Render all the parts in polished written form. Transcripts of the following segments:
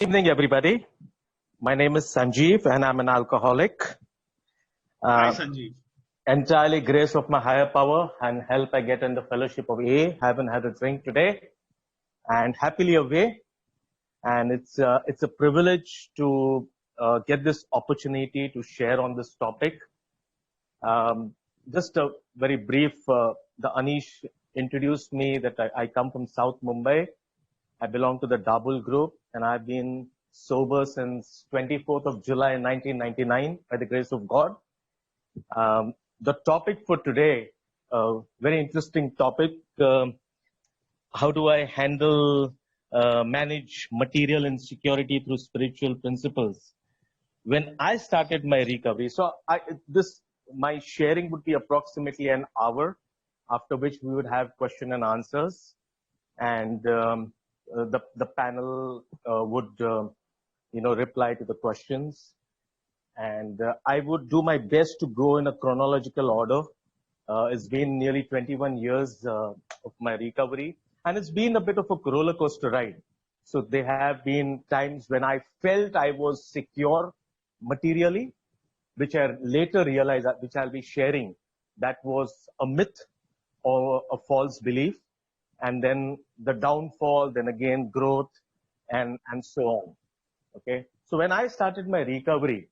Evening, everybody. My name is Sanjeev, and I'm an alcoholic. Hi, Uh, Sanjeev. Entirely grace of my higher power and help I get in the fellowship of A. Haven't had a drink today, and happily away. And it's a privilege to get this opportunity to share on this topic. Just a very brief. The Anish introduced me that I come from South Mumbai. I belong to the Dabul group, and I've been sober since 24th of July 1999 by the grace of God. The topic for today, very interesting topic. How do I manage material insecurity through spiritual principles? When I started my recovery, my sharing would be approximately an hour, after which we would have question and answers, and the panel would reply to the questions, and I would do my best to go in a chronological order. It's been nearly 21 years of my recovery, and it's been a bit of a roller coaster ride. So there have been times when I felt I was secure materially, which I later realized, which I'll be sharing, that was a myth or a false belief. And then the downfall, then again growth, and so on. Okay. So when I started my recovery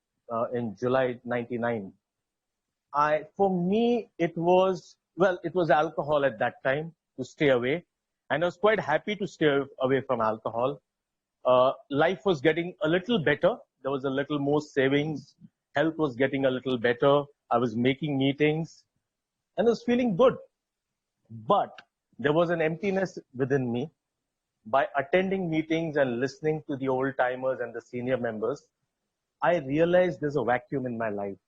in July 99, for me, it was alcohol at that time to stay away. And I was quite happy to stay away from alcohol. Life was getting a little better. There was a little more savings. Health was getting a little better. I was making meetings and I was feeling good. But there was an emptiness within me. By attending meetings and listening to the old timers and the senior members, I realized there's a vacuum in my life.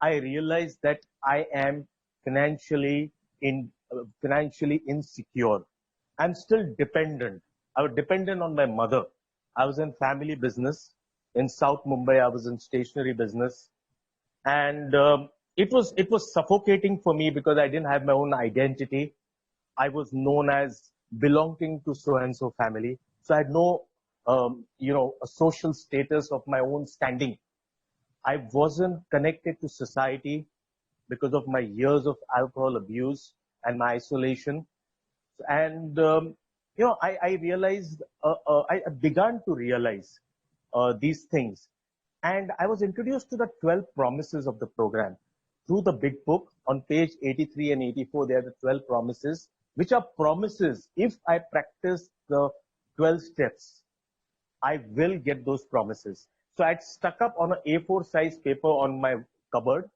I realized that I am financially insecure. I'm still dependent. I was dependent on my mother. I was in family business. In South Mumbai, I was in stationery business. And it was suffocating for me because I didn't have my own identity. I was known as belonging to so and so family. So I had no, a social status of my own standing. I wasn't connected to society because of my years of alcohol abuse and my isolation. And, I realized, I began to realize these things. And I was introduced to the 12 promises of the program through the big book. On page 83 and 84. There are the 12 promises, which are promises. If I practice the 12 steps, I will get those promises. So I'd stuck up on an A4 size paper on my cupboard,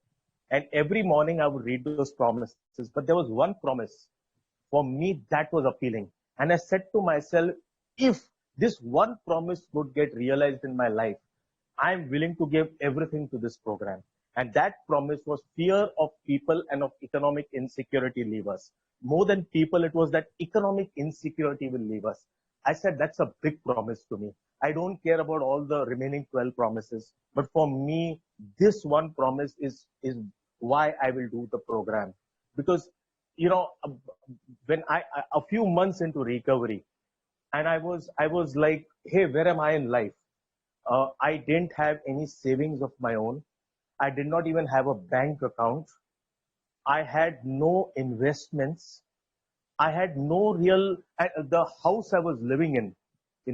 and every morning I would read those promises. But there was one promise for me that was appealing. And I said to myself, if this one promise would get realized in my life, I'm willing to give everything to this program. And that promise was fear of people and of economic insecurity leave us. More than people, it was that economic insecurity will leave us. I said, that's a big promise to me. I don't care about all the remaining 12 promises. But for me, this one promise is why I will do the program. Because, when a few months into recovery, and I was like, hey, where am I in life? I didn't have any savings of my own. I did not even have a bank account. I had no investments. I had no real, the house I was living in,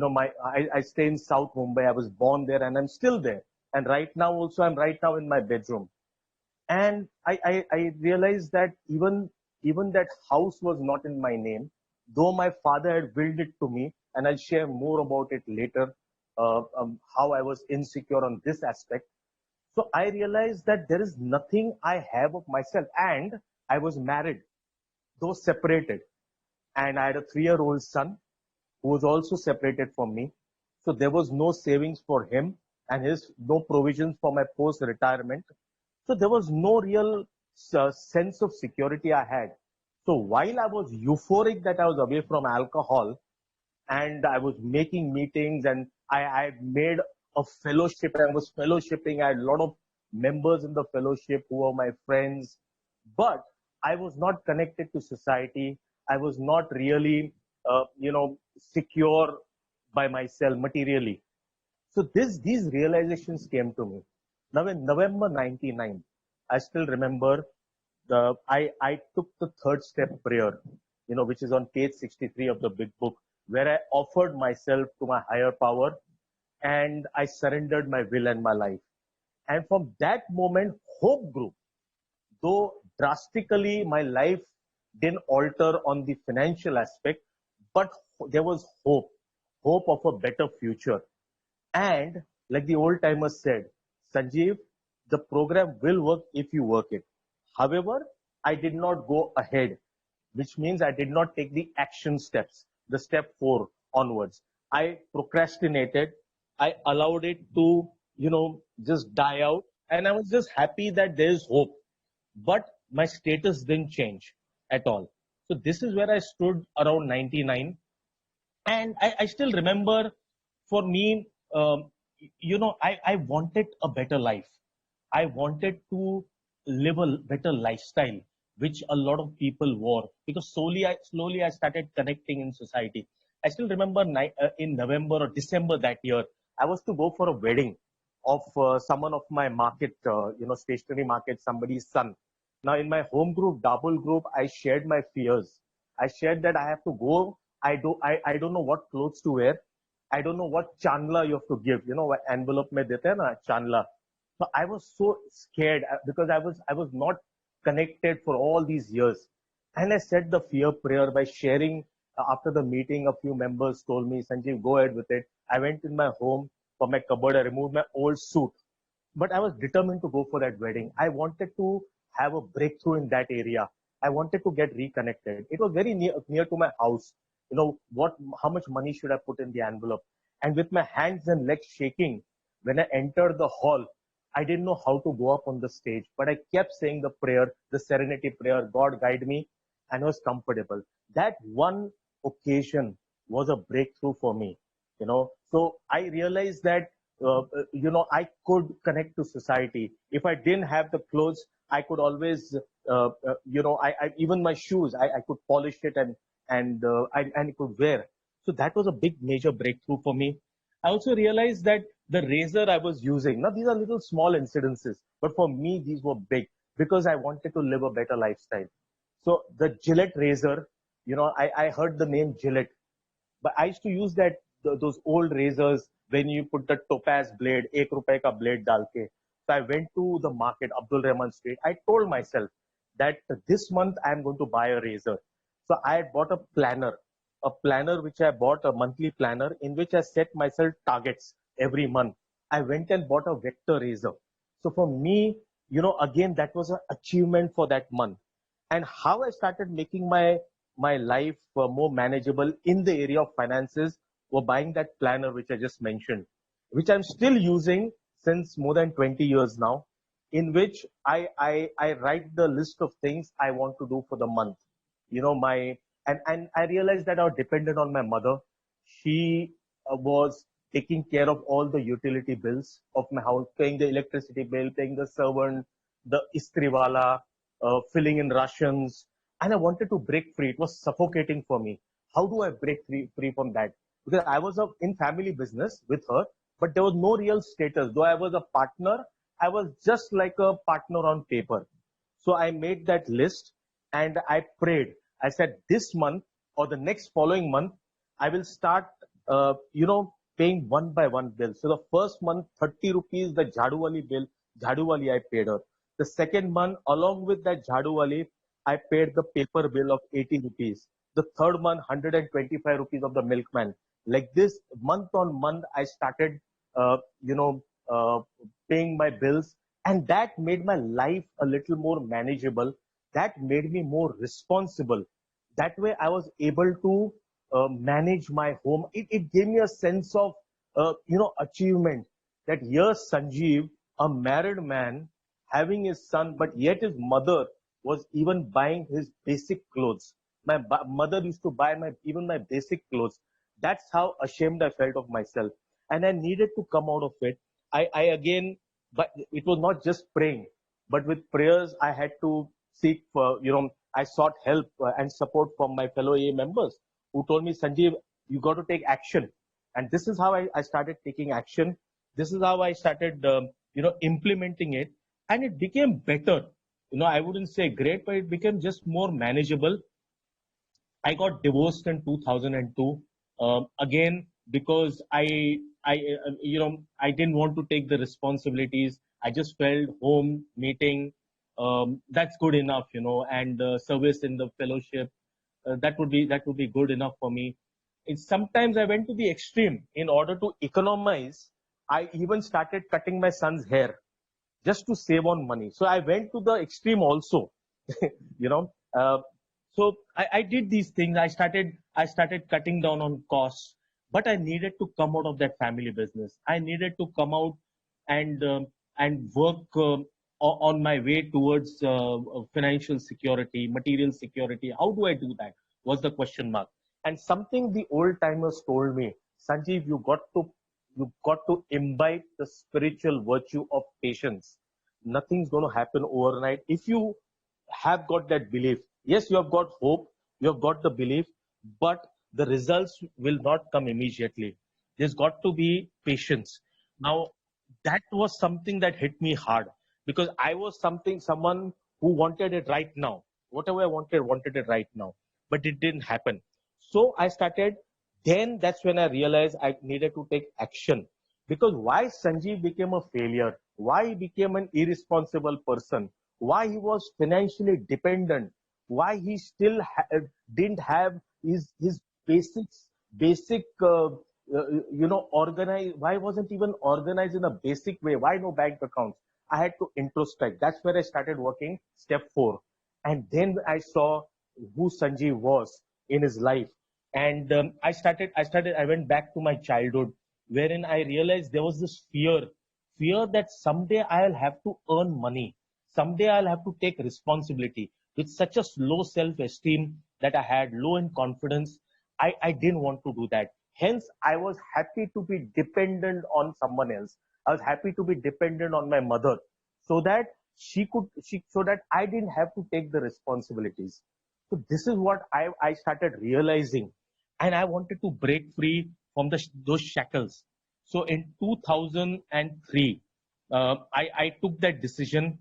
I stay in South Mumbai. I was born there and I'm still there. And right now also, I'm right now in my bedroom. And I realized that even that house was not in my name, though my father had willed it to me, and I'll share more about it later, how I was insecure on this aspect. So I realized that there is nothing I have of myself. And I was married, though separated. And I had a 3-year-old son who was also separated from me. So there was no savings for him and his no provisions for my post retirement. So there was no real sense of security I had. So while I was euphoric that I was away from alcohol and I was making meetings, and I made a fellowship, and I was fellowshipping. I had a lot of members in the fellowship who were my friends, but I was not connected to society. I was not really, secure by myself materially. So these realizations came to me. Now in November 99, I still remember I took the third step prayer, which is on page 63 of the big book, where I offered myself to my higher power and I surrendered my will and my life. And from that moment, hope grew. Though drastically my life didn't alter on the financial aspect, but there was hope of a better future. And like the old timers said, Sanjeev, the program will work if you work it. However, I did not go ahead, which means I did not take the action steps, the step 4 onwards. I procrastinated. I allowed it to, just die out. And I was just happy that there is hope. But my status didn't change at all. So this is where I stood around 99. And I still remember, for me, I wanted a better life. I wanted to live a better lifestyle, which a lot of people were, because slowly I started connecting in society. I still remember in November or December that year, I was to go for a wedding of someone of my market, stationery market, somebody's son. Now in my home group, double group, I shared my fears. I shared that I have to go. I don't know what clothes to wear. I don't know what chandla you have to give. What envelope mein dete hai na chandla. So I was so scared because I was not connected for all these years. And I said the fear prayer by sharing. After the meeting, a few members told me, Sanjeev, go ahead with it. I went in my home for my cupboard. I removed my old suit. But I was determined to go for that wedding. I wanted to have a breakthrough in that area. I wanted to get reconnected. It was very near to my house. How much money should I put in the envelope? And with my hands and legs shaking, when I entered the hall, I didn't know how to go up on the stage, but I kept saying the prayer, the serenity prayer, God guide me, and I was comfortable. That one occasion was a breakthrough for me. So I realized that, I could connect to society. If I didn't have the clothes, I could always, even my shoes, I could polish it and could wear. So that was a big major breakthrough for me. I also realized that the razor I was using, now these are little small incidences, but for me, these were big because I wanted to live a better lifestyle. So the Gillette razor, I heard the name Gillette, but I used to use those old razors when you put the topaz blade, ek rupaye ka blade dal ke. So I went to the market, Abdul Rahman Street. I told myself that this month I am going to buy a razor. So I had bought a planner which I bought, a monthly planner in which I set myself targets every month. I went and bought a vector razor. So for me, again, that was an achievement for that month. And how I started making my life more manageable in the area of finances were buying that planner which I just mentioned, which I'm still using since more than 20 years now, in which I write the list of things I want to do for the month. My and I realized that I was dependent on my mother. She was taking care of all the utility bills of my house, paying the electricity bill, paying the servant, the istriwala, filling in rations, and I wanted to break free. It was suffocating for me. How do I break free from that? Because I was in family business with her, but there was no real status. Though I was a partner, I was just like a partner on paper. So I made that list and I prayed. I said, this month or the next following month, I will start, paying one by one bill. So the first month, 30 rupees, the Jhadu Wali bill, Jhadu Wali I paid her. The second month, along with that Jhadu Wali, I paid the paper bill of 80 rupees. The third month, 125 rupees of the milkman. Like this, month on month, I started, uh, you know, uh, paying my bills. And that made my life a little more manageable. That made me more responsible. That way, I was able to manage my home. It gave me a sense of, achievement. That yes, Sanjeev, a married man, having his son, but yet his mother was even buying his basic clothes. My mother used to buy even my basic clothes. That's how ashamed I felt of myself, and I needed to come out of it. I again, but it was not just praying, but with prayers I had to seek for. I sought help and support from my fellow AA members who told me, Sanjeev, you got to take action, and this is how I started taking action. This is how I started, implementing it, and it became better. I wouldn't say great, but it became just more manageable. I got divorced in 2002. Again, because I didn't want to take the responsibilities. I just felt home meeting, that's good enough, and service in the fellowship, that would be good enough for me. Sometimes I went to the extreme in order to economize. I even started cutting my son's hair just to save on money. So I went to the extreme also, you know. Uh, so I did these things. I started cutting down on costs, but I needed to come out of that family business. I needed to come out and work on my way towards financial security, material security. How do I do that? Was the question mark. And something the old timers told me, Sanjeev, you got to imbibe the spiritual virtue of patience. Nothing's going to happen overnight. If you have got that belief, yes, you have got hope, you have got the belief, but the results will not come immediately. There's got to be patience. Now, that was something that hit me hard, because I was someone who wanted it right now. Whatever I wanted it right now, but it didn't happen. So I started. Then that's when I realized I needed to take action. Because why Sanjeev became a failure, why he became an irresponsible person, why he was financially dependent, why he still didn't have his basic organized, why wasn't even organized in a basic way, why no bank accounts. I had to introspect. That's where I started working step 4. And then I saw who Sanjeev was in his life. And I went back to my childhood, wherein I realized there was this fear that someday I'll have to earn money, someday I'll have to take responsibility. With such a low self-esteem that I had, low in confidence, I didn't want to do that. Hence, I was happy to be dependent on someone else. I was happy to be dependent on my mother, so that so that I didn't have to take the responsibilities. So this is what I started realizing, and I wanted to break free from those shackles. So in 2003, I took that decision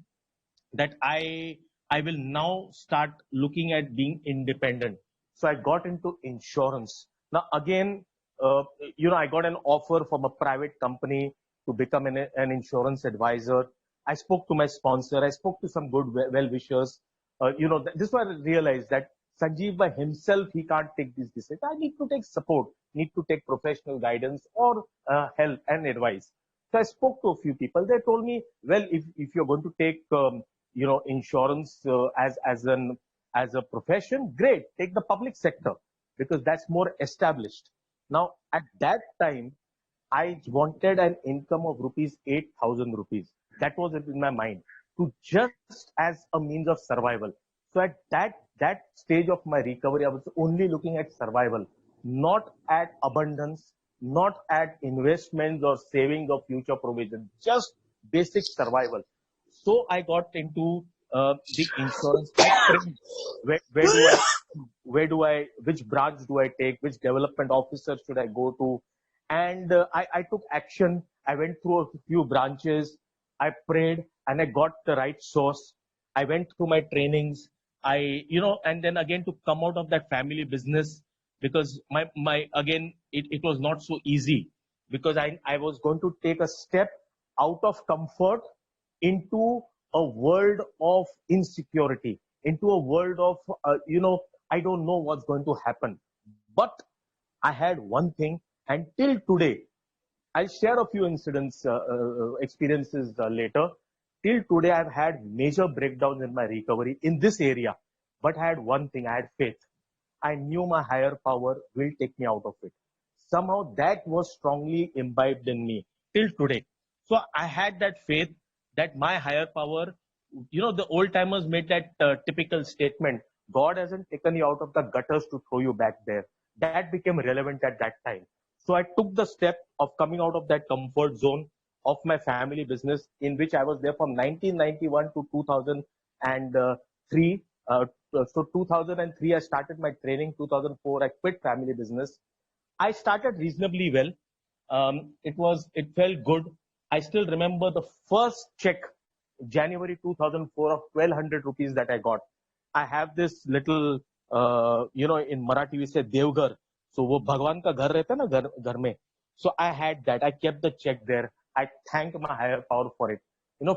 that I will now start looking at being independent. So I got into insurance. Now again, I got an offer from a private company to become an insurance advisor. I spoke to my sponsor. I spoke to some good well wishers. This is why I realized that Sanjeev by himself, he can't take this decision. I need to take support, need to take professional guidance or help and advice. So I spoke to a few people. They told me, well, if you're going to take insurance as a profession, great, take the public sector, because that's more established. Now at that time, I wanted an income of rupees 8,000 rupees. That was in my mind, to just as a means of survival. So at that stage of my recovery, I was only looking at survival, not at abundance, not at investments or savings or future provision, just basic survival. So I got into the insurance. I prayed, where do which branch do I take, which development officer should I go to? And I took action. I went through a few branches. I prayed and I got the right source. I went through my trainings. And then again to come out of that family business, because it was not so easy, because I was going to take a step out of comfort into a world of insecurity, into a world of, I don't know what's going to happen. But I had one thing, and till today, I'll share a few experiences later. Till today, I've had major breakdowns in my recovery in this area. But I had one thing, I had faith. I knew my higher power will take me out of it. Somehow that was strongly imbibed in me till today. So I had that faith that my higher power, the old timers made that typical statement, God hasn't taken you out of the gutters to throw you back there. That became relevant at that time. So I took the step of coming out of that comfort zone of my family business, in which I was there from 1991 to 2003. So 2003, I started my training. 2004, I quit family business. I started reasonably well. It felt good. I still remember the first check, January 2004, of 1200 rupees that I got. I have this little, in Marathi we say Devghar. So वो भगवान का घर रहता है ना घर में. So I had that. I kept the check there. I thank my higher power for it.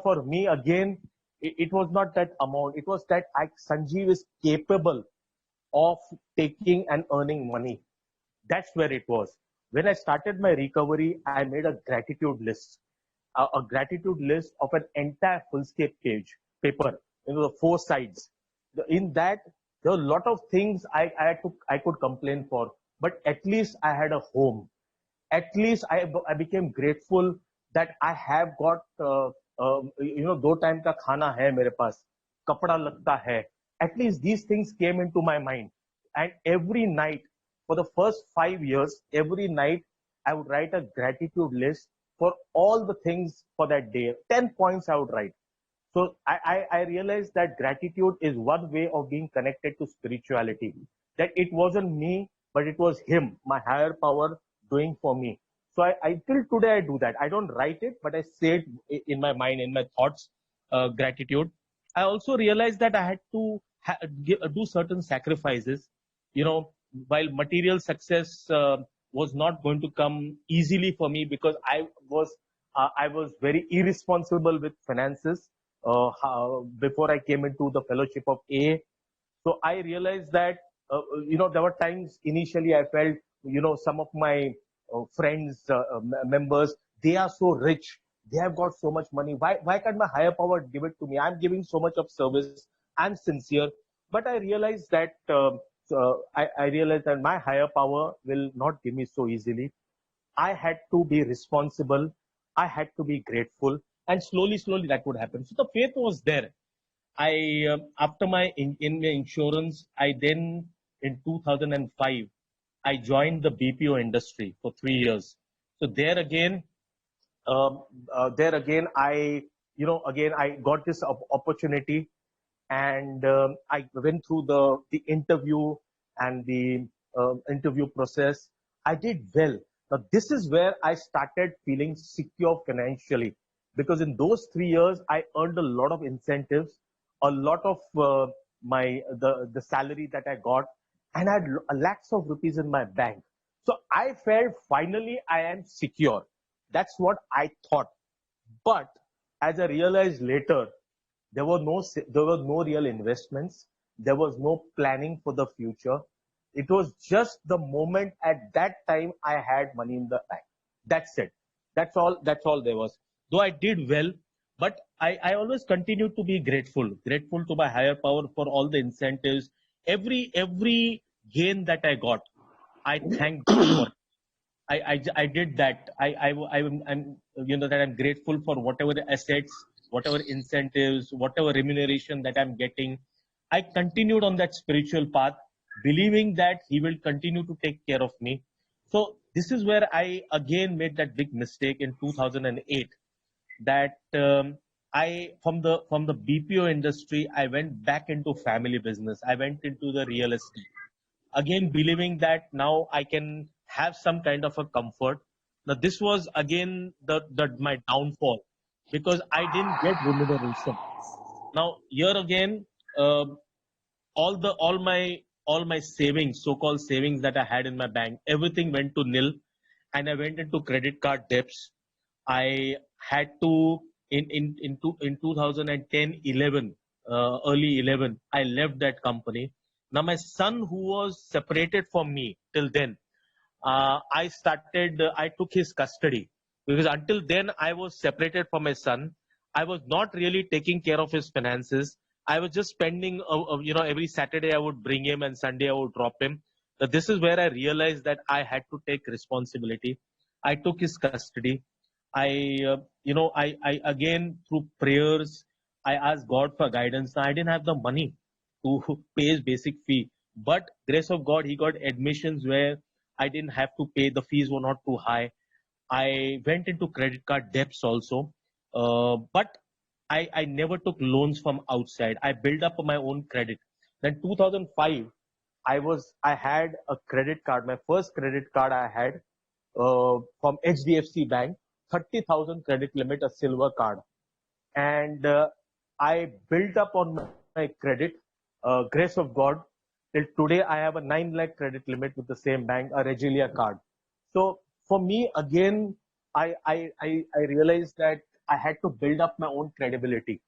For me again, it was not that amount. It was that Sanjeev is capable of taking and earning money. That's where it was. When I started my recovery, I made a gratitude list, a gratitude list of an entire fullscape paper, the 4 sides. In that, there were a lot of things I could complain for, but at least I had a home. At least I became grateful that I have got, 2 time का खाना है मेरे पास, कपड़ा लगता है. At least these things came into my mind. And every night, for the first 5 years, every night I would write a gratitude list for all the things for that day. 10 points I would write. So I realized that gratitude is one way of being connected to spirituality. That it wasn't me, but it was him, my higher power, doing for me. So I till today I do that. I don't write it, but I say it in my mind, in my thoughts, gratitude. I also realized that I had to do certain sacrifices. While material success was not going to come easily for me, because I was very irresponsible with finances before I came into the fellowship of AA. So I realized that there were times initially I felt, some of my friends, members, they are so rich, they have got so much money. Why can't my higher power give it to me? I'm giving so much of service. I'm sincere. But I realized that I realized that my higher power will not give me so easily. I had to be responsible. I had to be grateful, and slowly that would happen. So the faith was there. After my in my insurance, I then in 2005 I joined the BPO industry for 3 years. So um, there again I got this opportunity, and I went through the interview and the interview process. I did well. Now this is where I started feeling secure financially, because in those 3 years I earned a lot of incentives, a lot of the salary that I got, and I had lakhs of rupees in my bank. So I felt finally I am secure. That's what I thought. But as I realized later, there were no real investments. There was no planning for the future. It was just the moment at that time I had money in the bank. That's it. That's all there was. Though I did well, but I always continued to be grateful to my higher power for all the incentives, every gain that I got. I thank God for. I did that. I'm that I'm grateful for whatever the assets, whatever incentives, whatever remuneration that I'm getting. I continued on that spiritual path, believing that He will continue to take care of me. So this is where I again made that big mistake in 2008. That I from the BPO industry, I went back into family business. I went into the real estate again, believing that now I can have some kind of a comfort. Now this was again the my downfall, because I didn't get remuneration. Now here again, um all my savings, so-called savings that I had in my bank, everything went to nil, and I went into credit card debts. I had to in 2010 11 early 11 I left that company. Now my son, who was separated from me till then, I took his custody, because until then I was separated from my son. I was not really taking care of his finances. I was just spending, every Saturday I would bring him and Sunday I would drop him. This is where I realized that I had to take responsibility. I took his custody. I again, through prayers, I asked God for guidance. Now, I didn't have the money to pay his basic fee, but grace of God, he got admissions where I didn't have to pay. The fees were not too high. I went into credit card debts also, but I never took loans from outside. I built up my own credit. Then 2005, I had a credit card. My first credit card I had from HDFC Bank. 30,000 credit limit, a silver card. And I built up on my credit, grace of God. Till today, I have a 9 lakh credit limit with the same bank, a Regilia card. So for me, again, I realized that I had to build up my own credibility.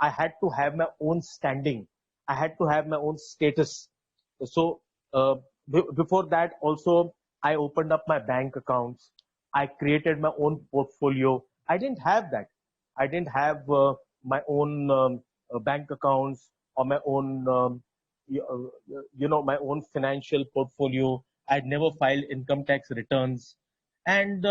I had to have my own standing. I had to have my own status. So before that, also I opened up my bank accounts. I created my own portfolio. I didn't have that. I didn't have my own bank accounts or my own, my own financial portfolio. I'd never filed income tax returns, and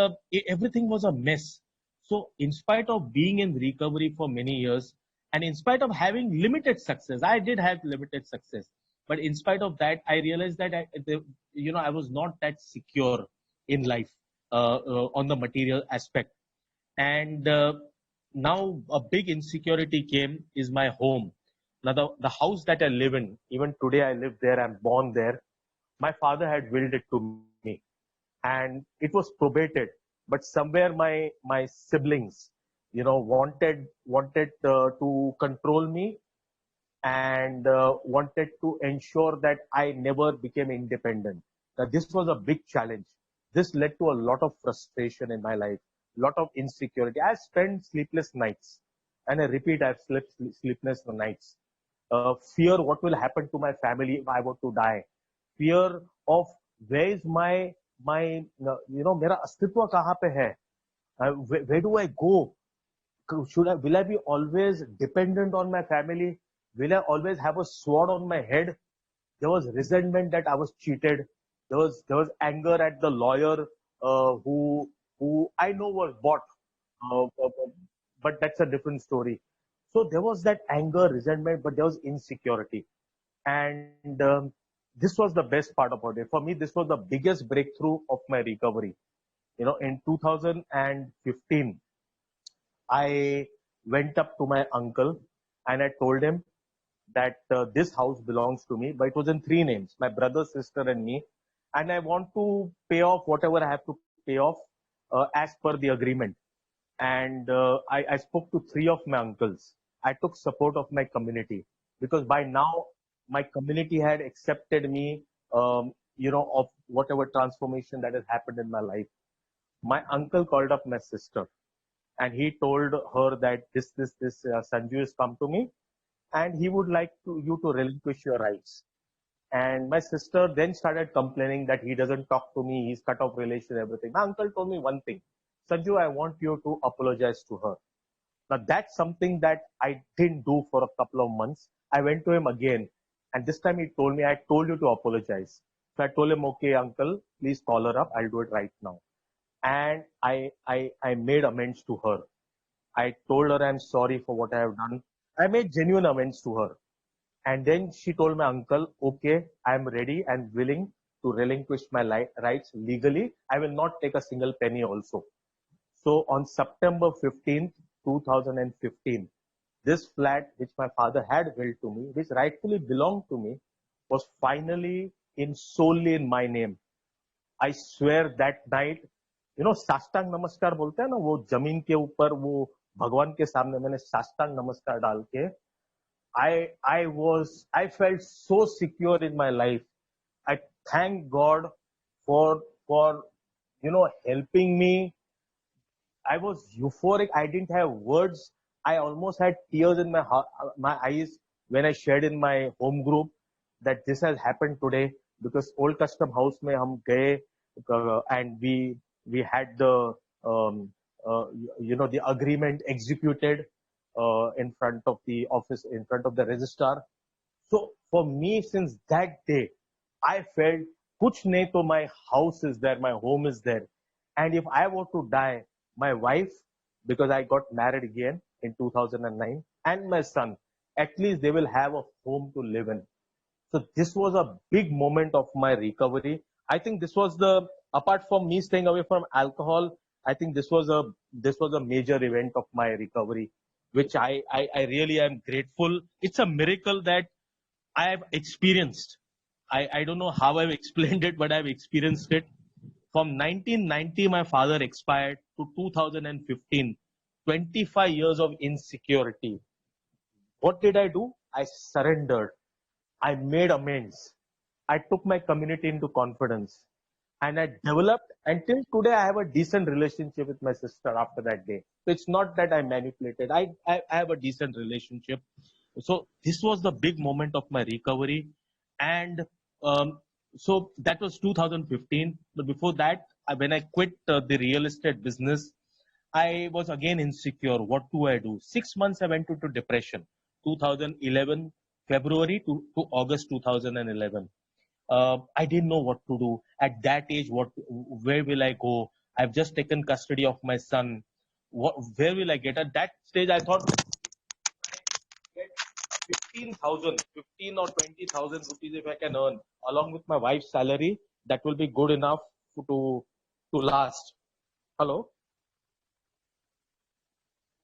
everything was a mess. So, in spite of being in recovery for many years, and in spite of having limited success, I did have limited success. But in spite of that, I realized that I was not that secure in life on the material aspect. And now a big insecurity came is my home. Now the house that I live in, even today I live there, I'm born there. My father had willed it to me, and it was probated. But somewhere my siblings, wanted to control me, and wanted to ensure that I never became independent. Now, this was a big challenge. This led to a lot of frustration in my life, lot of insecurity. I spent sleepless nights, and I repeat, I've slept sleepless nights. Fear what will happen to my family if I were to die. Fear of where is my मेरा अस्तित्व कहाँ पे है? Where do I go? Will I be always dependent on my family? Will I always have a sword on my head? There was resentment that I was cheated. There was anger at the lawyer who I know was bought, uh, uh, uh, but that's a different story. So there was that anger, resentment, but there was insecurity, and this was the best part about it. For me, this was the biggest breakthrough of my recovery. In 2015, I went up to my uncle and I told him that this house belongs to me, but it was in three names, my brother, sister, and me. And I want to pay off whatever I have to pay off as per the agreement. And I spoke to three of my uncles. I took support of my community because by now my community had accepted me, of whatever transformation that has happened in my life. My uncle called up my sister and he told her that this Sanju has come to me and he would like you to relinquish your rights. And my sister then started complaining that he doesn't talk to me, he's cut off relation, everything. My uncle told me one thing, Sanju, I want you to apologize to her. Now that's something that I didn't do for a couple of months. I went to him again, and this time he told me, I told you to apologize. So I told him, okay, uncle, please call her up. I'll do it right now. And I made amends to her. I told her I'm sorry for what I have done. I made genuine amends to her. And then she told my uncle, okay, I'm ready and willing to relinquish my rights legally. I will not take a single penny also. So on September 15th, 2015, this flat which my father had willed to me, which rightfully belonged to me, was finally in solely in my name. I swear that night, साष्टांग नमस्कार बोलते हैं ना, वो जमीन के ऊपर वो भगवान के सामने मैंने साष्टांग नमस्कार डाल के I felt so secure in my life. I thank God for helping me. I was euphoric. I didn't have words. I almost had tears in my eyes when I shared in my home group that this has happened today because old custom house में हम गए and we had um, uh, the agreement executed in front of the office, in front of the registrar. So for me, since that day, I felt kuch nahi to my house is there, my home is there. And if I were to die, my wife, because I got married again in 2009, and my son, at least they will have a home to live in. So this was a big moment of my recovery. I think this was apart from me staying away from alcohol, I think this was a major event of my recovery, which I really am grateful. It's a miracle that I have experienced. I don't know how I've explained it, but I've experienced it. From 1990, my father expired to 2015, 25 years of insecurity. What did I do? I surrendered. I made amends. I took my community into confidence and I developed. Until today, I have a decent relationship with my sister after that day. So it's not that I manipulated. I have a decent relationship. So this was the big moment of my recovery. And um, so that was 2015. But before that, when I quit the real estate business, I was again insecure. What do I do? 6 months I went into depression. 2011, February to August 2011. I didn't know what to do at that age. Where will I go? I've just taken custody of my son. Where will I get? At that stage, I thought get 15 or 20,000 rupees if I can earn along with my wife's salary. That will be good enough to last. Hello,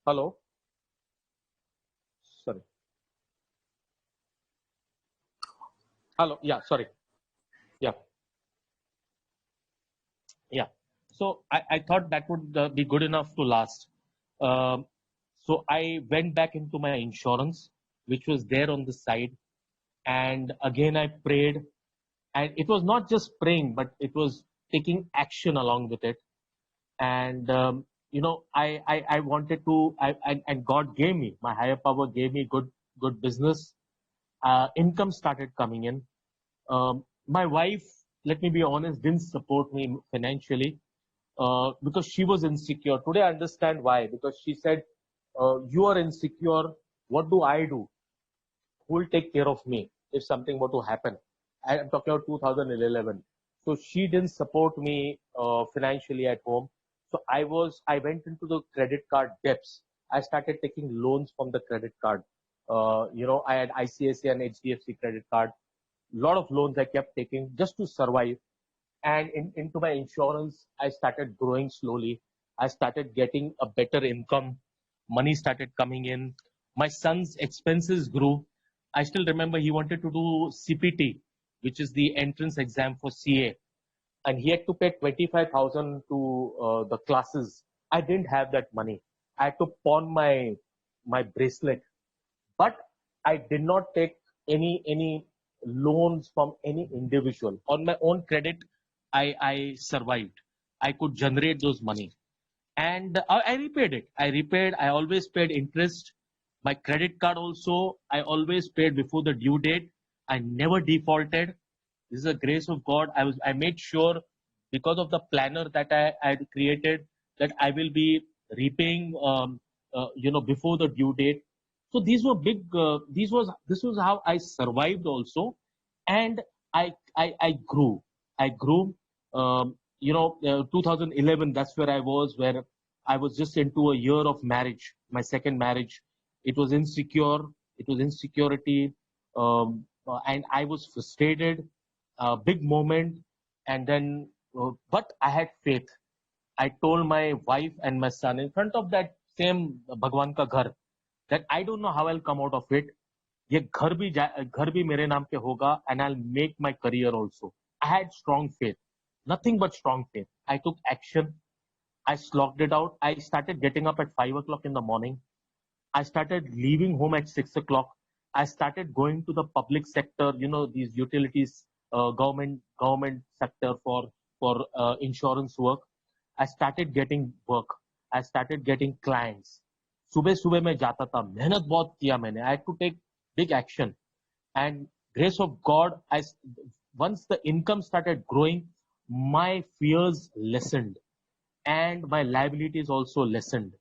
hello. Sorry. Hello. Yeah. Sorry. Yeah. Yeah. So I thought that would be good enough to last. Um, so I went back into my insurance, which was there on the side. And again, I prayed. And it was not just praying, but it was taking action along with it. And, I wanted to, and God gave me, my higher power gave me good business. Income started coming in. My wife, let me be honest, didn't support me financially because she was insecure. Today I understand why. Because she said, "You are insecure. What do I do? Who will take care of me if something were to happen?" I'm talking about 2011. So she didn't support me financially at home. So I went into the credit card debts. I started taking loans from the credit card. I had ICICI and HDFC credit card. Lot of loans I kept taking just to survive. And into my insurance, I started growing slowly. I started getting a better income. Money started coming in. My son's expenses grew. I still remember he wanted to do CPT, which is the entrance exam for CA, and he had to pay 25,000 to the classes. I didn't have that money. I had to pawn my bracelet, but I did not take any loans from any individual. On my own credit, I survived. I could generate those money, and I repaid it. I always paid interest. My credit card also, I always paid before the due date. I never defaulted. This is a grace of God. I made sure, because of the planner that I had created, that I will be repaying before the due date. So these were big. This was how I survived also, and I grew. I grew. 2011. That's where I was. Where I was just into a year of marriage. My second marriage. It was insecure. It was insecurity, and I was frustrated. Big moment, and then, but I had faith. I told my wife and my son in front of that same Bhagwan ka ghar that I don't know how I'll come out of it. ये घर भी मेरे नाम पे होगा, and I'll make my career also. I had strong faith, nothing but strong faith. I took action. I slogged it out. I started getting up at 5 o'clock in the morning. I started leaving home at 6 o'clock. I started going to the public sector, these utilities, government sector for insurance work. I started getting work. I started getting clients. सुबह सुबह मैं जाता था, मेहनत बहुत किया मैंने. I had to take big action, and grace of God, once the income started growing, my fears lessened and my liabilities also lessened,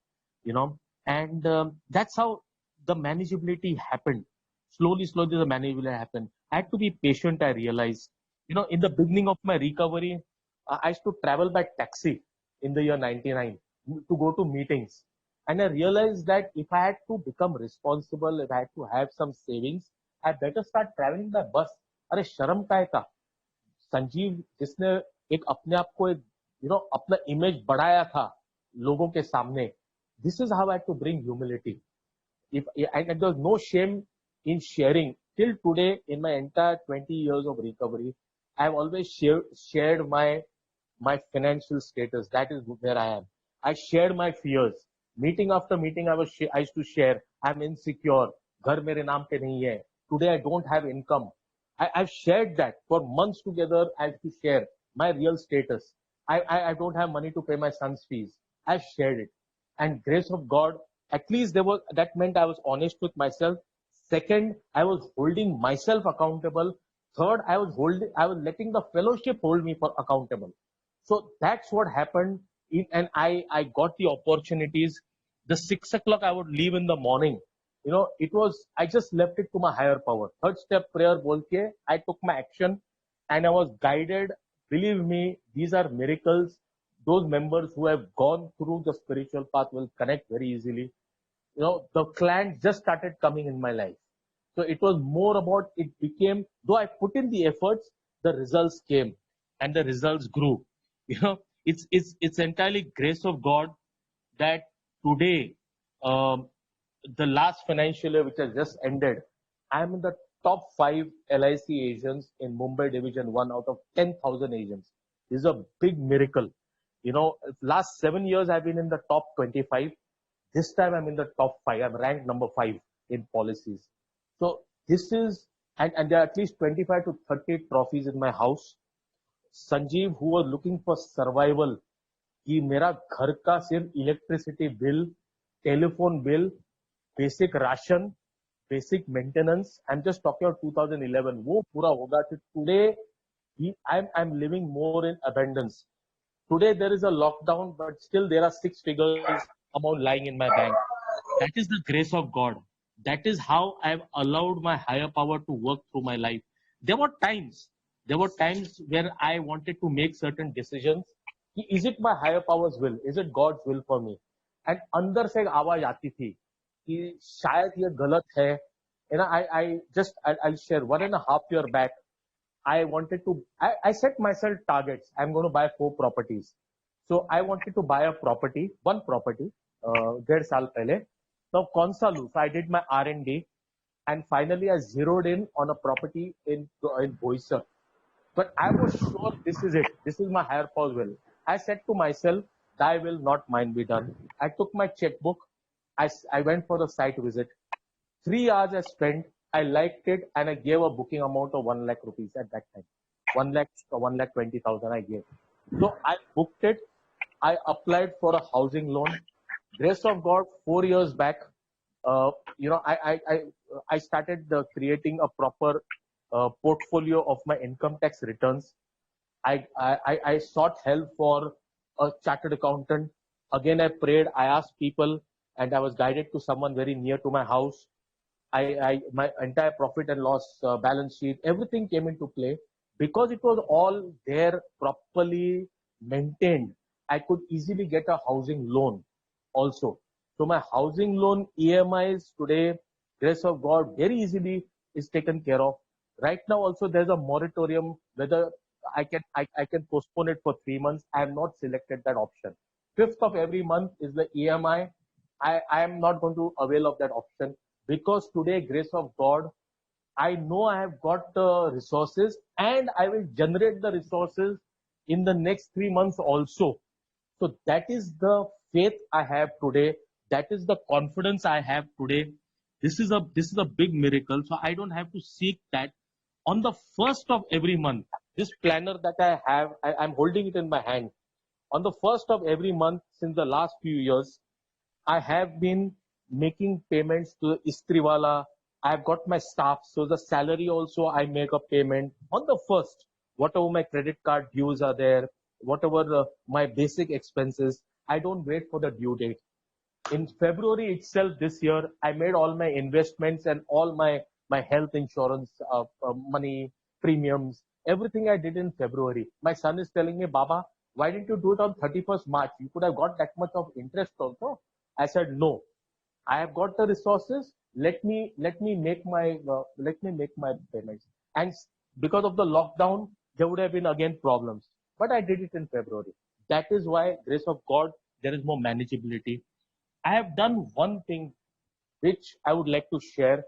you know. And that's how the manageability happened. Slowly, the manageability happened. I had to be patient, I realized. In the beginning of my recovery, I used to travel by taxi in the year 99 to go to meetings. And I realized that if I had to become responsible, if I had to have some savings, I better start traveling by bus. अरे शर्म काय का संजीव, जिसने एक अपने आप को एक अपना इमेज बढ़ाया था लोगों के सामने. This is how I had to bring humility. And there was no shame in sharing. Till today, in my entire 20 years of recovery, I have always shared my my financial status. That is where I am. I shared my fears. Meeting after meeting, I used to share. I'm insecure. घर मेरे नाम पे नहीं है. Today I don't have income. I've shared that for months together. I have to share my real status. I don't have money to pay my son's fees. I've shared it. And grace of God, at least that meant I was honest with myself. Second, I was holding myself accountable. Third, I was letting the fellowship hold me for accountable. So that's what happened. And I got the opportunities. The 6 o'clock I would leave in the morning. I just left it to my higher power. Third step prayer bolke, I took my action and I was guided. Believe me, these are miracles. Those members who have gone through the spiritual path will connect very easily. The clients just started coming in my life. So it was more about, it became, though I put in the efforts, the results came and the results grew. It's entirely grace of God that today, um, the last financial year which has just ended, I'm in the top 5 LIC agents in Mumbai Division 1 out of 10,000 agents. This is a big miracle. Last 7 years I've been in the top 25. This time I'm in the top 5. I'm ranked number 5 in policies. So this is, and there are at least 25 to 30 trophies in my house. Sanjeev, who was looking for survival, कि मेरा घर का सिर्फ electricity bill, telephone bill, basic ration, basic maintenance, I am just talking about 2011, वो पूरा होगा. Today I'm living more in abundance. Today there is a lockdown, but still there are 6 figures amount lying in my bank. That is the grace of God. That is how I've allowed my higher power to work through my life. There were times, there were times where I wanted to make certain decisions. कि is it my higher power's will? Is it God's will for me? And अंदर से एक आवाज आती थी कि शायद ये गलत है. I'll share 1.5 year back. I set myself targets. I'm going to buy 4 properties. So I wanted to buy one property, 1.5 साल पहले. Now, कौन सा लूं? So I did my R&D and finally I zeroed in on a property in Boisar. But I was sure this is it. This is my higher power's will. I said to myself, thy will, not mine, be done. I took my checkbook. I went for the site visit. 3 hours I spent. I liked it and I gave a booking amount of 1 lakh rupees at that time. 1 lakh, 1,20,000 I gave. So I booked it. I applied for a housing loan. Grace of God, 4 years back, I started creating a proper portfolio of my income tax returns. I sought help for a chartered accountant. Again, I prayed, I asked people, and I was guided to someone very near to my house. My entire profit and loss balance sheet, everything came into play because it was all there properly maintained. I could easily get a housing loan also. So my housing loan EMIs today, grace of God, very easily is taken care of. Right now also there's a moratorium whether I can postpone it for 3 months. I have not selected that option. 5th of every month is the EMI. I am not going to avail of that option because today, grace of God, I know I have got the resources and I will generate the resources in the next 3 months also. So that is the faith I have today. That is the confidence I have today. This is a big miracle. So I don't have to seek that. On the first of every month, this planner that I have, I'm holding it in my hand. On the first of every month since the last few years, I have been making payments to Istriwala. I've got my staff, so the salary also I make a payment on the first. Whatever my credit card dues are there, whatever my basic expenses, I don't wait for the due date. In February itself this year, I made all my investments and all my health insurance, money, premiums, everything I did in February. My son is telling me, Baba, why didn't you do it on 31st March? You could have got that much of interest also. I said, no, I have got the resources. Let me make my payments. And because of the lockdown, there would have been again problems. But I did it in February. That is why, grace of God, there is more manageability. I have done one thing which I would like to share,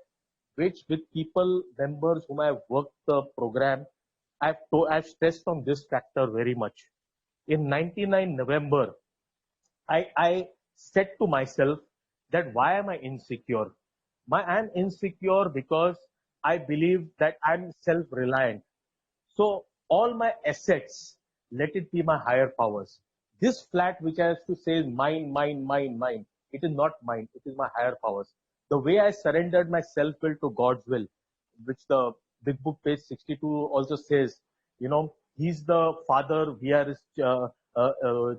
which with people, members whom I have worked the program, I've stressed on this factor very much. in 99 November, I said to myself that why am I insecure? I'm insecure because I believe that I'm self-reliant. So all my assets, let it be my higher powers. This flat which I have to say is mine, mine, mine, mine. It is not mine. It is my higher powers. The way I surrendered my self-will to God's will, which the Big Book page 62 also says, He's the father, we are his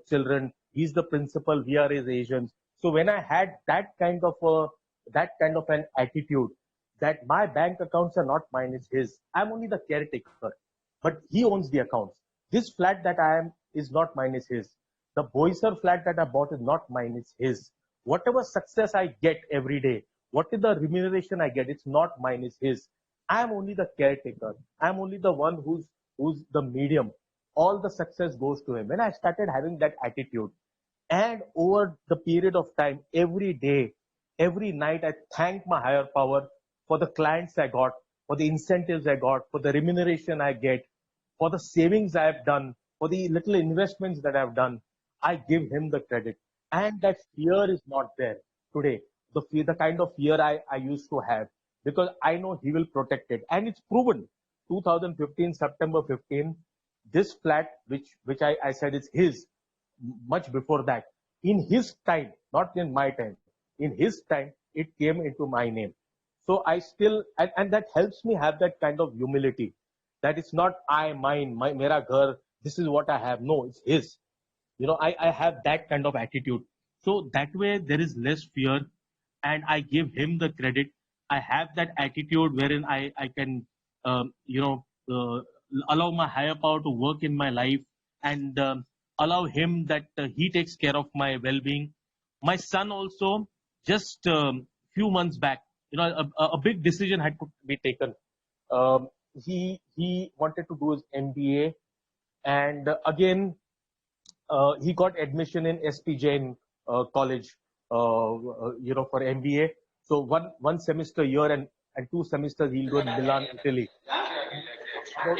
children. He's the principal, we are his agents. So when I had that kind of an attitude, that my bank accounts are not mine, it's his. I'm only the caretaker, but he owns the accounts. This flat that I am is not mine, is his. The Boisar flat that I bought is not mine, it's his. Whatever success I get every day, what is the remuneration I get, it's not mine, it's his. I am only the caretaker. I'm only the one who's the medium. All the success goes to him. When I started having that attitude, and over the period of time, every day, every night, I thank my higher power for the clients I got, for the incentives I got, for the remuneration I get, for the savings I have done, for the little investments that I've done. I give him the credit. And that fear is not there today. The kind of fear I used to have, because I know he will protect it. And it's proven. 2015, September 15, this flat, which I said is his, much before that, in his time, not in my time, in his time, it came into my name. So I still, and that helps me have that kind of humility, that it's not mine, mera ghar, this is what I have. No, it's his. I have that kind of attitude. So that way there is less fear, and I give him the credit. I have that attitude wherein I can, allow my higher power to work in my life, and allow him that he takes care of my well-being. My son also, just few months back, a big decision had to be taken. He wanted to do his MBA, and he got admission in SP Jain College, for MBA. So one semester here, and 2 semesters he'll do in Milan, Italy. About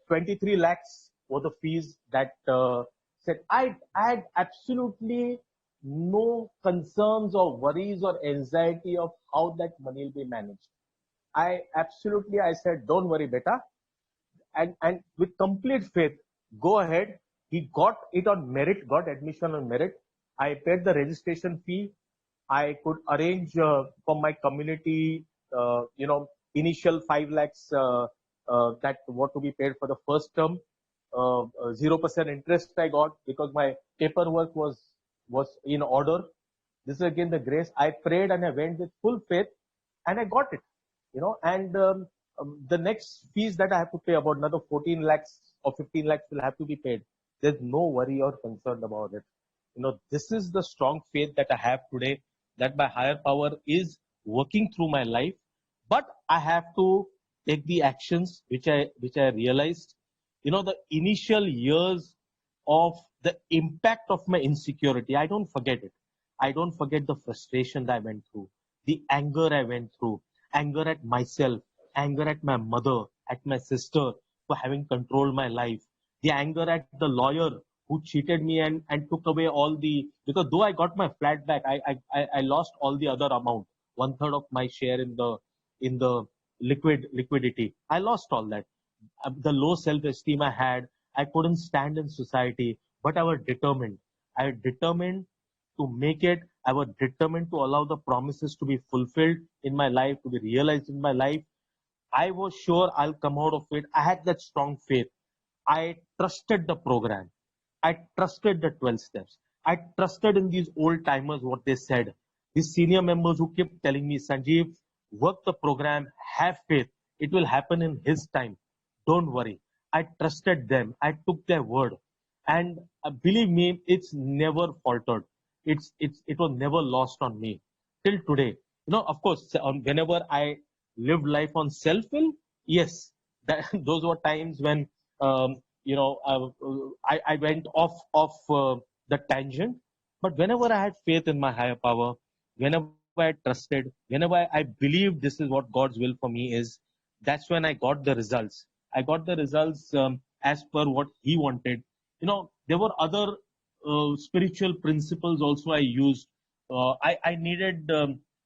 23 lakhs were the fees that said. I had absolutely no concerns or worries or anxiety of how that money will be managed. I said, don't worry, beta, and with complete faith, go ahead. He got it on merit, got admission on merit. I paid the registration fee. I could arrange for my community, initial 5 lakhs that were to be paid for the first term. 0% interest I got because my paperwork was in order. This is again the grace. I prayed and I went with full faith, and I got it. And the next fees that I have to pay, about another 14 lakhs or 15 lakhs, will have to be paid. There's no worry or concern about it. This is the strong faith that I have today, that my higher power is working through my life, but I have to take the actions which I realized. The initial years of the impact of my insecurity, I don't forget it. I don't forget the frustration that I went through, the anger I went through, anger at myself, anger at my mother, at my sister for having controlled my life, the anger at the lawyer who cheated me and took away all the, because though I got my flat back, I lost all the other amount, one third of my share in the liquidity. I lost all that. The low self-esteem I had, I couldn't stand in society, but I was determined. I was determined to make it. I was determined to allow the promises to be fulfilled in my life, to be realized in my life. I was sure I'll come out of it. I had that strong faith. I trusted the program. I trusted the 12 steps. I trusted in these old timers, what they said. These senior members who kept telling me, Sanjeev, work the program, have faith. It will happen in his time. Don't worry. I trusted them. I took their word. And believe me, it's never faltered. It was never lost on me till today. Of course, whenever I lived life on self-will, yes, those were times when I went off the tangent. But whenever I had faith in my higher power, whenever I trusted, whenever I believed this is what God's will for me is, that's when I got the results. I got the results as per what He wanted. there were other spiritual principles also I used. I needed,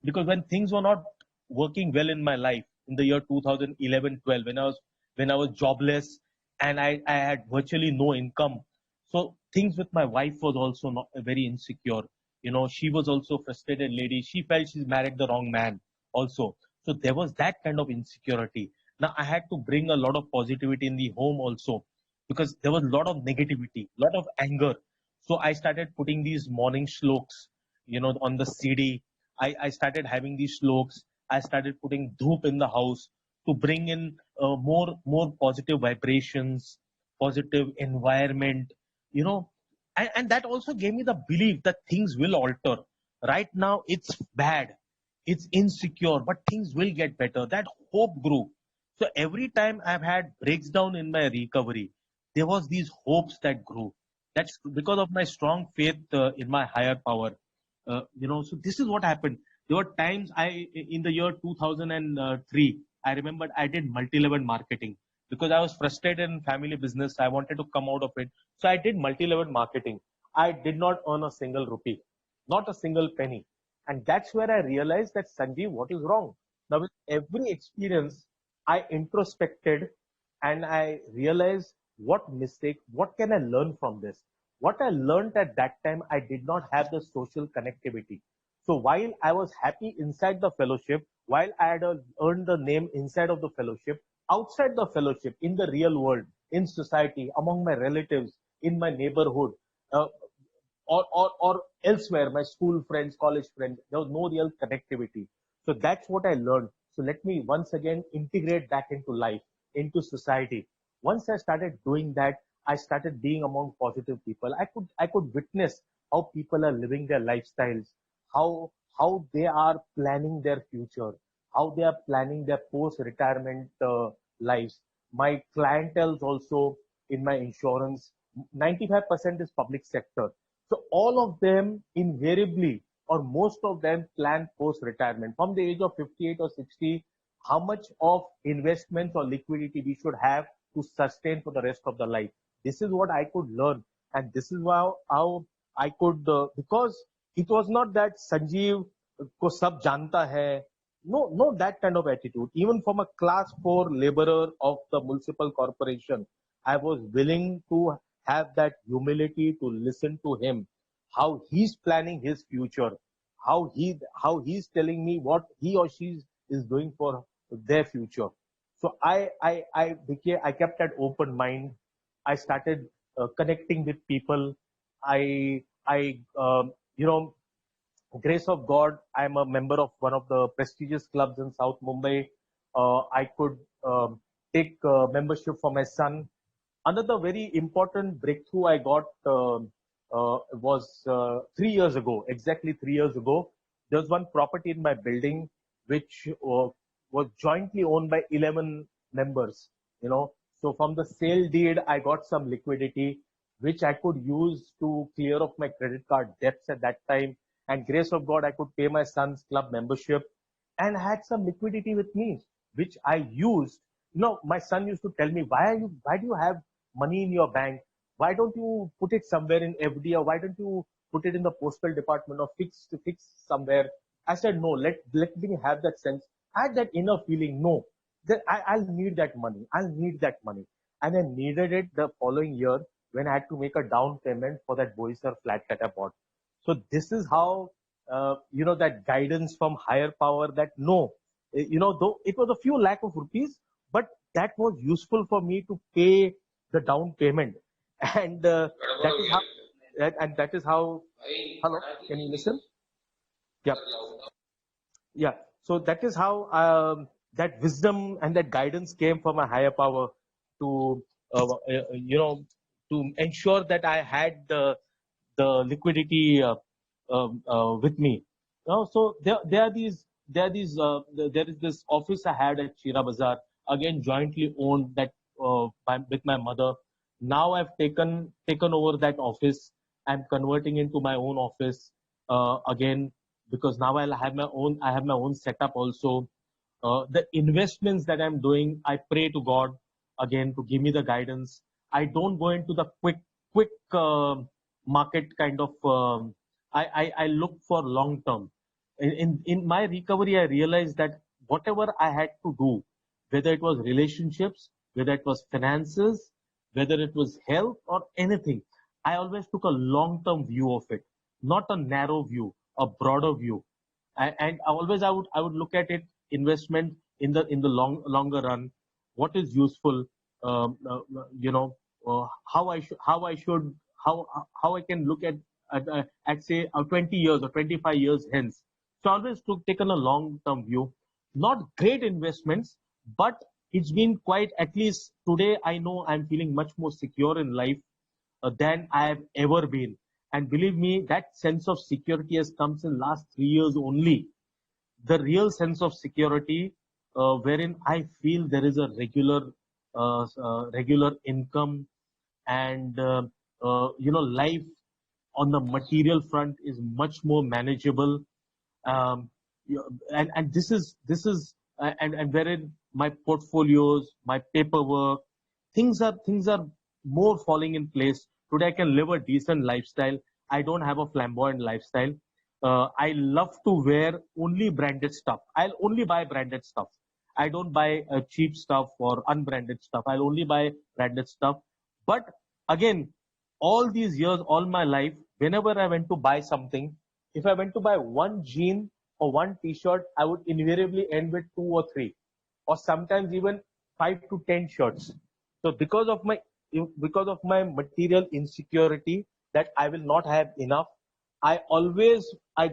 because when things were not working well in my life in the year 2011-12, when I was jobless and I had virtually no income. So things with my wife was also not very insecure. She was also a frustrated lady. She felt she's married the wrong man also. So there was that kind of insecurity. Now I had to bring a lot of positivity in the home also, because there was a lot of negativity, lot of anger. So I started putting these morning shloks, on the CD. I started having these shloks. I started putting dhoop in the house to bring in more positive vibrations, positive environment, you know, and that also gave me the belief that things will alter. Right now, it's bad, it's insecure, but things will get better. That hope grew. So every time I've had breaks down in my recovery, there was these hopes that grew. That's because of my strong faith in my higher power. So this is what happened. There were times in the year 2003, I remembered I did multi-level marketing because I was frustrated in family business. I wanted to come out of it. So I did multi-level marketing. I did not earn a single rupee, not a single penny. And that's where I realized that, Sanjeev, what is wrong? Now, with every experience, I introspected and I realized what mistake, what can I learn from this? What I learned at that time, I did not have the social connectivity. So while I was happy inside the fellowship, while I had earned the name inside of the fellowship, outside the fellowship, in the real world, in society, among my relatives, in my neighborhood, uh, or elsewhere, my school friends, college friends, there was no real connectivity. So that's what I learned. So let me once again integrate that into life, into society. Once I started doing that, I started being among positive people. I could witness how people are living their lifestyles, how they are planning their future, how they are planning their post-retirement lives. My clientele also in my insurance, 95% is public sector. So all of them invariably, or most of them, plan post-retirement from the age of 58 or 60. How much of investments or liquidity we should have to sustain for the rest of the life. This is what I could learn, and this is how I could, because it was not that Sanjeev ko sab janta hai. No, that kind of attitude. Even from a class 4 laborer of the municipal corporation, I was willing to have that humility to listen to him, how he's planning his future, how he's telling me what he or she is doing for their future. So I kept that open mind. I started connecting with people. I grace of God, I'm a member of one of the prestigious clubs in South Mumbai. I could take membership for my son. Another very important breakthrough I got was 3 years ago, exactly 3 years ago. There was one property in my building which was jointly owned by 11 members. So from the sale deed, I got some liquidity which I could use to clear off my credit card debts at that time. And grace of God, I could pay my son's club membership and I had some liquidity with me, which I used. My son used to tell me, why do you have money in your bank? Why don't you put it somewhere in FD, or why don't you put it in the postal department or fix somewhere? I said, no, let me have that sense. I had that inner feeling, no, that I'll need that money. I'll need that money. And I needed it the following year when I had to make a down payment for that Boisar flat that I bought. So this is how, that guidance from higher power, that no, though it was a few lakh of rupees, but that was useful for me to pay the down payment. And that is how, and that is how, hello, can you listen? Yeah. Yeah. So that is how that wisdom and that guidance came from a higher power to, you know, to ensure that I had the liquidity with me. So there is this office I had at Shira Bazaar, again jointly owned that with my mother. Now I've taken over that office. I'm converting into my own office again, because now I have my own setup also. The investments that I'm doing, I pray to God again to give me the guidance. I don't go into the quick quick market kind of. I look for long term. In my recovery, I realized that whatever I had to do, whether it was relationships, whether it was finances, whether it was health or anything, I always took a long term view of it, not a narrow view, a broader view. And always I would look at it investment in the longer run, what is useful, you know, how I should how I can look at say 20 years or 25 years hence. So I always taken a long term view, not great investments, but it's been quite, at least today I know I'm feeling much more secure in life than I have ever been. And believe me, that sense of security has come in last 3 years only. The real sense of security, wherein I feel there is a regular income, and life on the material front is much more manageable. um, and this is and wherein my portfolios, my paperwork, things are more falling in place. Today I can live a decent lifestyle. I don't have a flamboyant lifestyle. I love to wear only branded stuff. I'll only buy branded stuff. I don't buy cheap stuff or unbranded stuff. I'll only buy branded stuff. But again, all these years, all my life, whenever I went to buy something, if I went to buy one jean or one t-shirt, I would invariably end with two or three, or sometimes even 5 to 10 shirts. So because of my material insecurity that I will not have enough, I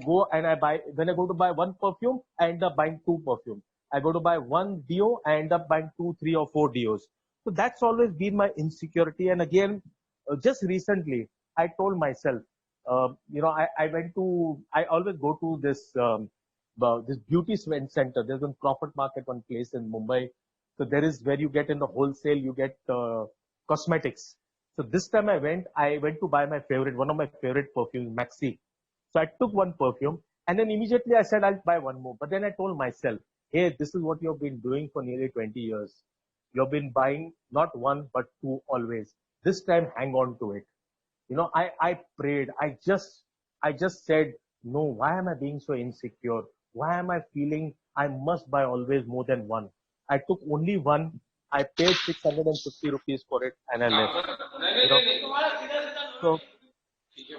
go and I buy. When I go to buy one perfume, I end up buying two perfume. I go to buy one deo, I end up buying two, three, or four deos. So that's always been my insecurity. And again, just recently, I told myself, I always go to this beauty center. There's one Crawford Market, one place in Mumbai. So there is where you get in the wholesale, you get cosmetics. So this time I went to buy one of my favorite perfumes, Maxi. So I took one perfume and then immediately I said I'll buy one more. But then I told myself, hey, this is what you've been doing for nearly 20 years. You've been buying not one but two always. This time hang on to it. I prayed. I just said, no, why am I being so insecure? Why am I feeling I must buy always more than one? I took only one. I paid 650 rupees for it and I left. You know, so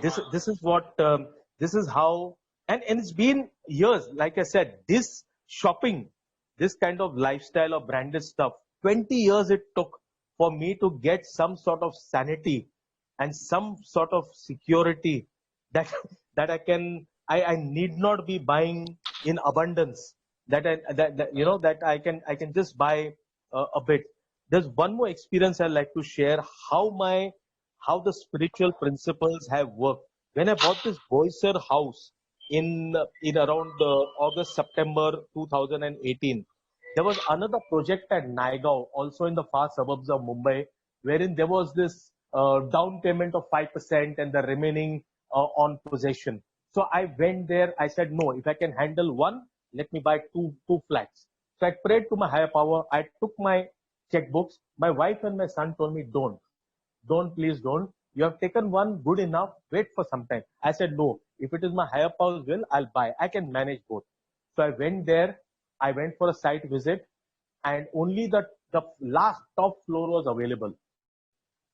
this is how, and it's been years. Like I said, this shopping, this kind of lifestyle of branded stuff, 20 years it took for me to get some sort of sanity and some sort of security that that I need not be buying in abundance, that I can just buy a bit. There's one more experience I'd like to share, how the spiritual principles have worked. When I bought this Boiser house in around August September 2018, there was another project at Naigaon, also in the far suburbs of Mumbai, wherein there was this down payment of 5% and the remaining on possession. So I went there. I said, no, if I can handle one, let me buy two flats. So I prayed to my higher power. I took my checkbooks. My wife and my son told me, don't, please don't. You have taken one, good enough. Wait for some time. I said, no, if it is my higher power's will, I'll buy. I can manage both. So I went there. I went for a site visit, and only the last top floor was available.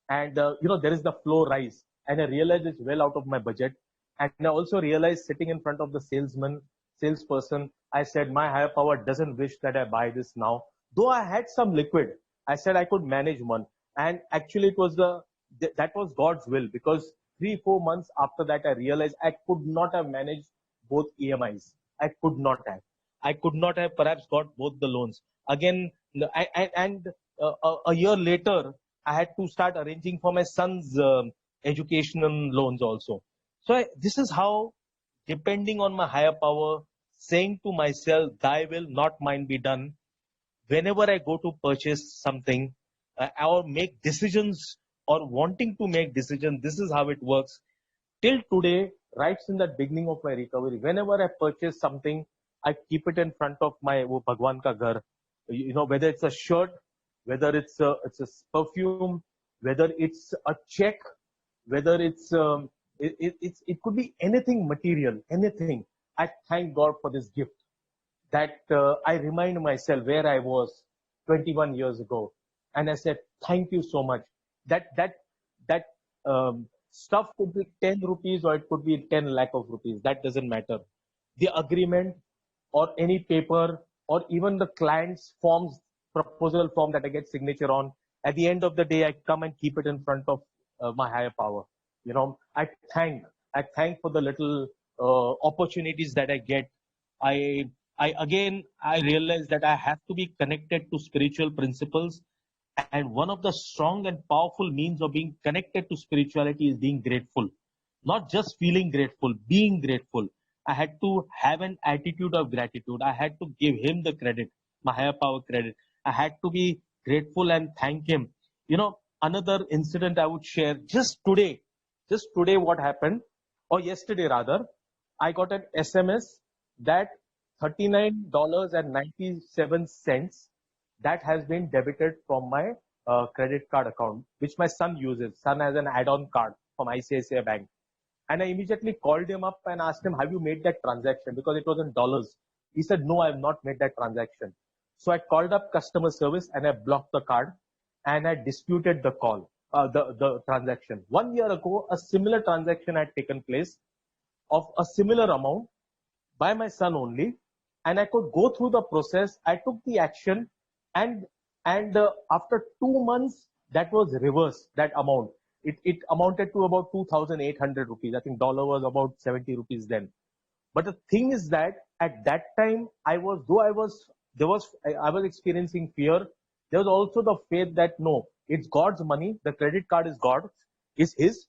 And there is the floor rise, and I realized it's well out of my budget. And I also realized, sitting in front of the salesperson, I said my higher power doesn't wish that I buy this now. Though I had some liquid, I said I could manage one. And actually it was that was God's will, because 3-4 months after that I realized I could not have managed both EMIs. I could not have perhaps got both the loans again. And a year later, I had to start arranging for my son's educational loans also. So this is how, depending on my higher power, saying to myself, "Thy will, not mine, be done." Whenever I go to purchase something, or make decisions, or wanting to make decisions, this is how it works. Till today, right in the beginning of my recovery, whenever I purchase something, I keep it in front of my wo Bhagwan ka ghar. Whether it's a shirt, whether it's a perfume, whether it's a check, whether it could be anything material, anything. I thank God for this gift that I remind myself where I was 21 years ago, and I said, "Thank you so much." That stuff could be 10 rupees or it could be 10 lakh of rupees. That doesn't matter. The agreement or any paper or even the client's forms, proposal form that I get signature on. At the end of the day, I come and keep it in front of my higher power. I thank, I thank for the little opportunities that I get. I, I realize that I have to be connected to spiritual principles. And one of the strong and powerful means of being connected to spirituality is being grateful. Not just feeling grateful, being grateful. I had to have an attitude of gratitude. I had to give him the credit, my higher power credit. I had to be grateful and thank him. Another incident I would share just today, what happened, or yesterday rather, I got an SMS that $39.97 that has been debited from my credit card account, which my son uses. Son has an add-on card from ICICI Bank. And I immediately called him up and asked him, have you made that transaction? Because it was in dollars. He said, no, I have not made that transaction. So I called up customer service and I blocked the card and I disputed the call, the transaction. 1 year ago, a similar transaction had taken place of a similar amount by my son only, and I could go through the process. I took the action, and after 2 months, that was reversed. That amount, it amounted to about 2,800 rupees. I think dollar was about 70 rupees then. But the thing is that at that time, I was experiencing fear. There was also the faith that no, it's God's money. The credit card is God, is His,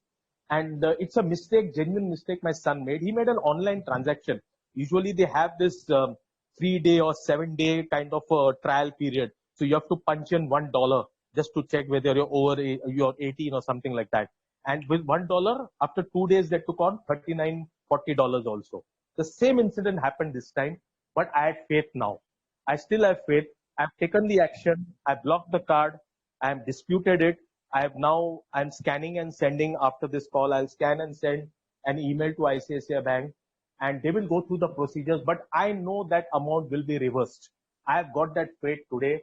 and it's a mistake, genuine mistake my son made. He made an online transaction. Usually they have this 3 day or 7 day kind of trial period. So you have to punch in $1 just to check whether you're 18 or something like that. And with $1, after 2 days, they took on $39-40 also. The same incident happened this time, but I had faith now. I still have faith. I've taken the action. I blocked the card. I have disputed it. I'm scanning and sending after this call. I'll scan and send an email to ICICI Bank and they will go through the procedures. But I know that amount will be reversed. I have got that faith today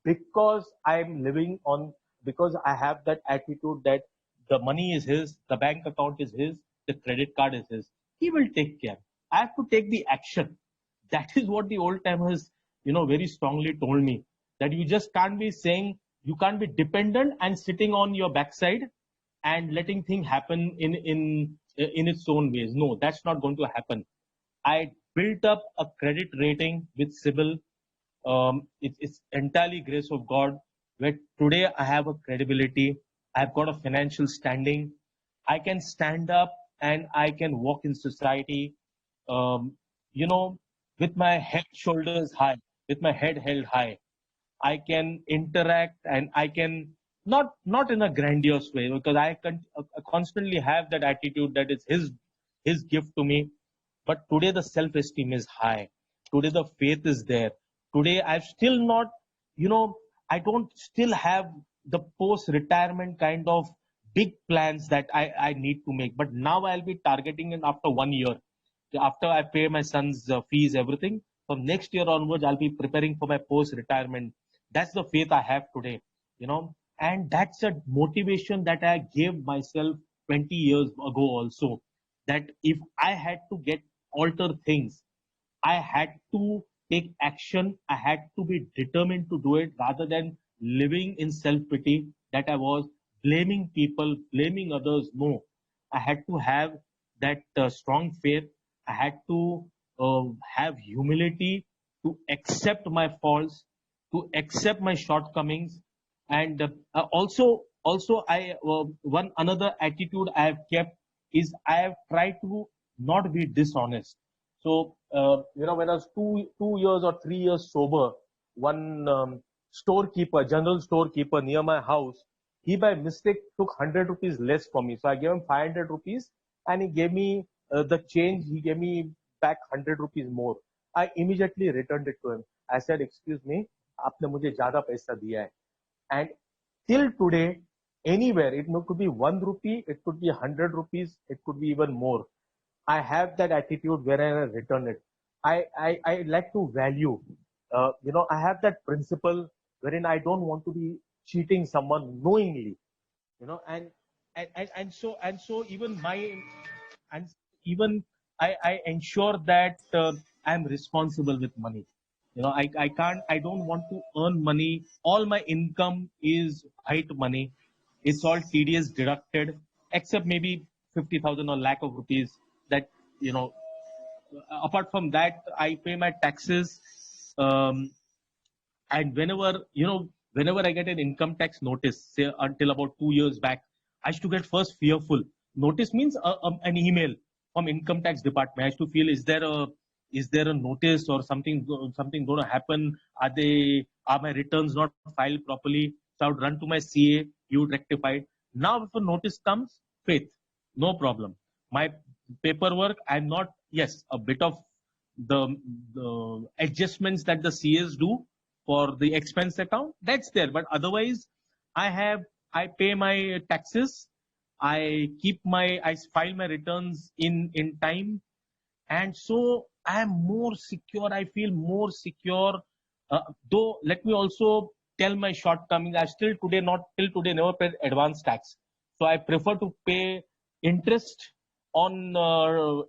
because because I have that attitude that the money is his, the bank account is his, the credit card is his. He will take care. I have to take the action. That is what the old timers, very strongly told me, that you just can't be saying, you can't be dependent and sitting on your backside and letting things happen in its own ways. No, that's not going to happen. I built up a credit rating with CIBIL. It's entirely grace of God. Where today I have a credibility, I've got a financial standing. I can stand up and I can walk in society, um, you know, with my head shoulders high, with my head held high. I can interact and I can not in a grandiose way because I constantly have that attitude that it's his gift to me. But today the self-esteem is high. Today the faith is there. Today I've still not, you know, I don't still have the post-retirement kind of big plans that I need to make. But now I'll be targeting it after 1 year. After I pay my son's fees, everything, from next year onwards, I'll be preparing for my post-retirement. That's the faith I have today, and that's a motivation that I gave myself 20 years ago also. That if I had to get alter things, I had to take action. I had to be determined to do it rather than living in self pity that I was blaming people, blaming others. No, I had to have that strong faith. I had to have humility to accept my faults, to accept my shortcomings, and also I one another attitude I have kept is I have tried to not be dishonest. So, when I was 2 years or 3 years sober, one general storekeeper near my house, he by mistake took 100 rupees less for me. So I gave him 500 rupees and he gave me the change. He gave me back 100 rupees more. I immediately returned it to him. I said, excuse me, आपने मुझे ज़्यादा पैसा दिया है. And till today, anywhere. It could be 1 rupee, it could be 100 rupees, it could be even more. I have that attitude where I return it. I like to value. I have that principle wherein I don't want to be cheating someone knowingly. You know, and so even my and even I ensure that I'm responsible with money. I don't want to earn money. All my income is white money. It's all TDS deducted, except maybe 50,000 or lakh of rupees that, you know, apart from that, I pay my taxes. Um, and whenever I get an income tax notice, say until about 2 years back, I used to get first fearful. Notice means an email from income tax department. I used to feel, is there a notice or something going to happen? Are my returns not filed properly? So I would run to my CA. He would rectify it. Now if a notice comes, faith, no problem. My paperwork, I'm not, yes, a bit of the adjustments that the CAs do for the expense account, that's there. But otherwise, I pay my taxes, I file my returns in time, and so I am more secure. I feel more secure. Though, let me also tell my shortcomings. I still today not till today never paid advance tax. So I prefer to pay interest on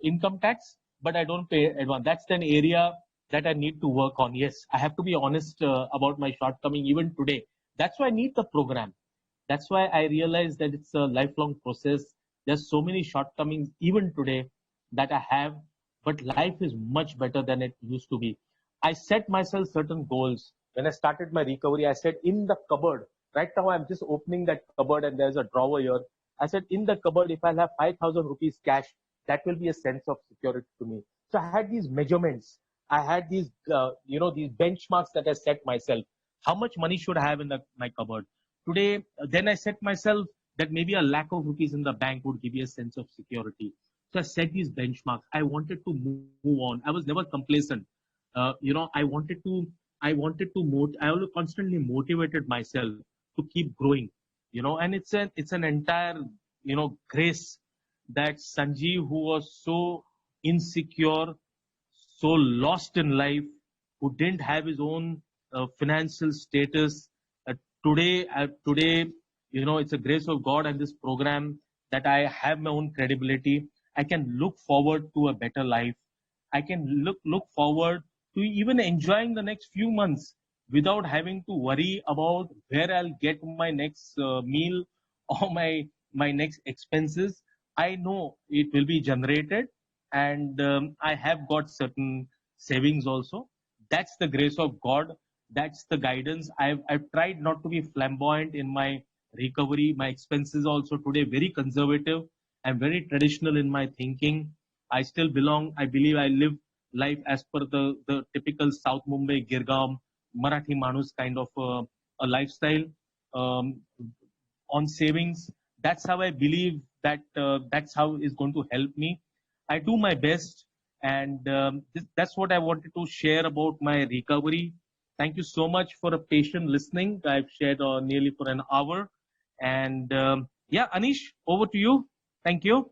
income tax, but I don't pay advance. That's an area that I need to work on. Yes, I have to be honest about my shortcoming even today. That's why I need the program. That's why I realize that it's a lifelong process. There's so many shortcomings even today that I have, but life is much better than it used to be. I set myself certain goals. When I started my recovery, I said in the cupboard, right now I'm just opening that cupboard and there's a drawer here. I said in the cupboard, if I'll have 5,000 rupees cash, that will be a sense of security to me. So I had these measurements. I had these benchmarks that I set myself. How much money should I have in my cupboard? Today, then I set myself that maybe a lakh of rupees in the bank would give you a sense of security. So I set these benchmarks. I wanted to move on. I was never complacent. I always constantly motivated myself to keep growing. And it's an entire, grace that Sanjeev, who was so insecure, so lost in life, who didn't have his own financial status. Uh, today, it's a grace of God and this program that I have my own credibility. I can look forward to a better life. I can look forward to even enjoying the next few months without having to worry about where I'll get my next meal or my next expenses. I know it will be generated, and I have got certain savings also. That's the grace of God. That's the guidance. I've tried not to be flamboyant in my recovery. My expenses also today very conservative. I'm very traditional in my thinking. I still belong. I believe I live life as per the typical South Mumbai, Girgaon, Marathi Manus kind of a lifestyle. Um, on savings. That's how I believe that that's how is going to help me. I do my best, and that's what I wanted to share about my recovery. Thank you so much for a patient listening. I've shared nearly for an hour, and yeah, Anish, over to you. Thank you.